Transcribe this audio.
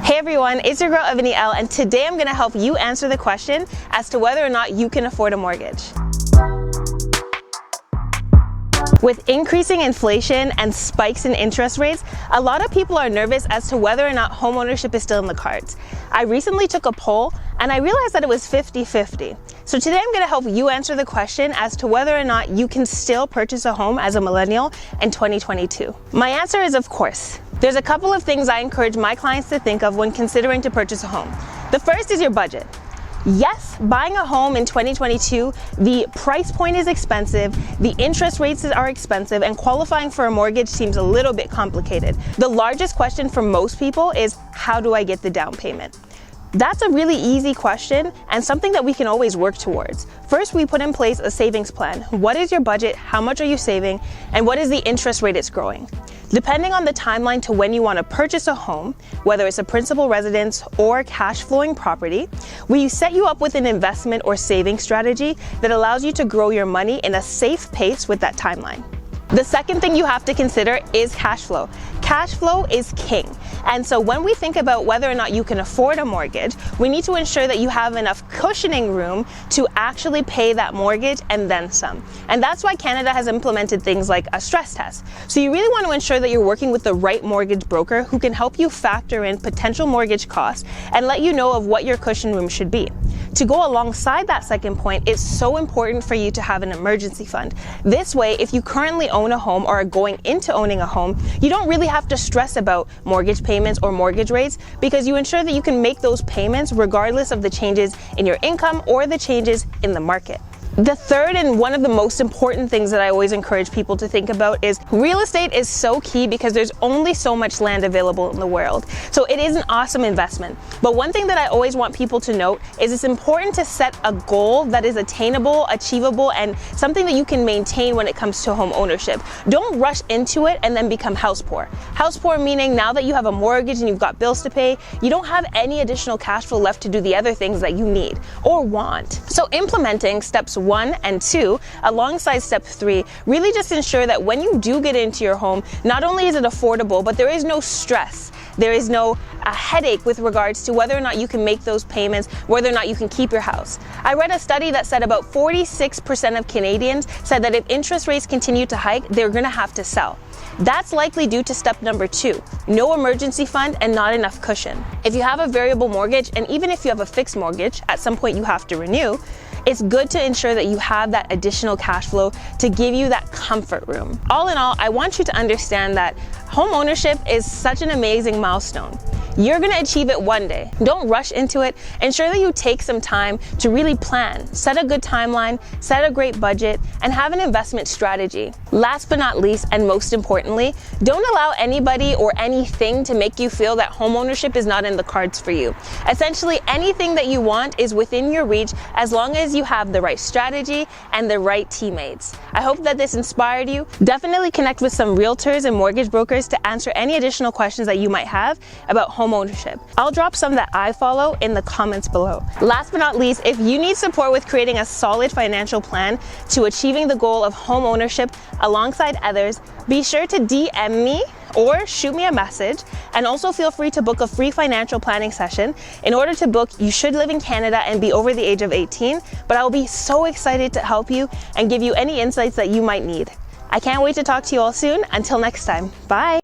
Hey everyone, it's your girl Eboni.Elle, and today I'm going to help you answer the question as to whether or not you can afford a mortgage. With increasing inflation and spikes in interest rates, a lot of people are nervous as to whether or not homeownership is still in the cards. I recently took a poll and I realized that it was 50-50. So today I'm going to help you answer the question as to whether or not you can still purchase a home as a millennial in 2022. My answer is of course. There's a couple of things I encourage my clients to think of when considering to purchase a home. The first is your budget. Yes, buying a home in 2022, the price point is expensive, the interest rates are expensive, and qualifying for a mortgage seems a little bit complicated. The largest question for most people is, how do I get the down payment? That's a really easy question and something that we can always work towards. First, we put in place a savings plan. What is your budget? How much are you saving? And what is the interest rate it's growing? Depending on the timeline to when you want to purchase a home, whether it's a principal residence or cash flowing property, we set you up with an investment or saving strategy that allows you to grow your money in a safe pace with that timeline. The second thing you have to consider is cash flow. Cash flow is king. And so when we think about whether or not you can afford a mortgage, we need to ensure that you have enough cushioning room to actually pay that mortgage and then some. And that's why Canada has implemented things like a stress test. So you really want to ensure that you're working with the right mortgage broker who can help you factor in potential mortgage costs and let you know of what your cushion room should be. To go alongside that second point, it's so important for you to have an emergency fund. This way, if you currently own a home or are going into owning a home, you don't really have to stress about mortgage payments or mortgage rates because you ensure that you can make those payments regardless of the changes in your income or the changes in the market. The third and one of the most important things that I always encourage people to think about is real estate is so key because there's only so much land available in the world. So it is an awesome investment. But one thing that I always want people to note is it's important to set a goal that is attainable, achievable, and something that you can maintain when it comes to home ownership. Don't rush into it and then become house poor. House poor meaning now that you have a mortgage and you've got bills to pay, you don't have any additional cash flow left to do the other things that you need or want. So implementing steps 1 and 2 alongside step 3 really just ensure that when you do get into your home, not only is it affordable, but there is no stress. There is no headache with regards to whether or not you can make those payments, whether or not you can keep your house. I read a study that said about 46% of Canadians said that if interest rates continue to hike, they're going to have to sell. That's likely due to step number 2, no emergency fund and not enough cushion. If you have a variable mortgage, and even if you have a fixed mortgage, at some point you have to renew, it's good to ensure that you have that additional cash flow to give you that comfort room. All in all, I want you to understand that home ownership is such an amazing milestone. You're gonna achieve it one day. Don't rush into it. Ensure that you take some time to really plan, set a good timeline, set a great budget, and have an investment strategy. Last but not least, and most importantly, don't allow anybody or anything to make you feel that home ownership is not in the cards for you. Essentially, anything that you want is within your reach as long as you have the right strategy and the right teammates. I hope that this inspired you. Definitely connect with some realtors and mortgage brokers to answer any additional questions that you might have about home ownership. I'll drop some that I follow in the comments below. Last but not least, if you need support with creating a solid financial plan to achieving the goal of home ownership alongside others, be sure to DM me or shoot me a message, and also feel free to book a free financial planning session. In order to book, you should live in Canada and be over the age of 18, but I will be so excited to help you and give you any insights that you might need. I can't wait to talk to you all soon. Until next time, bye.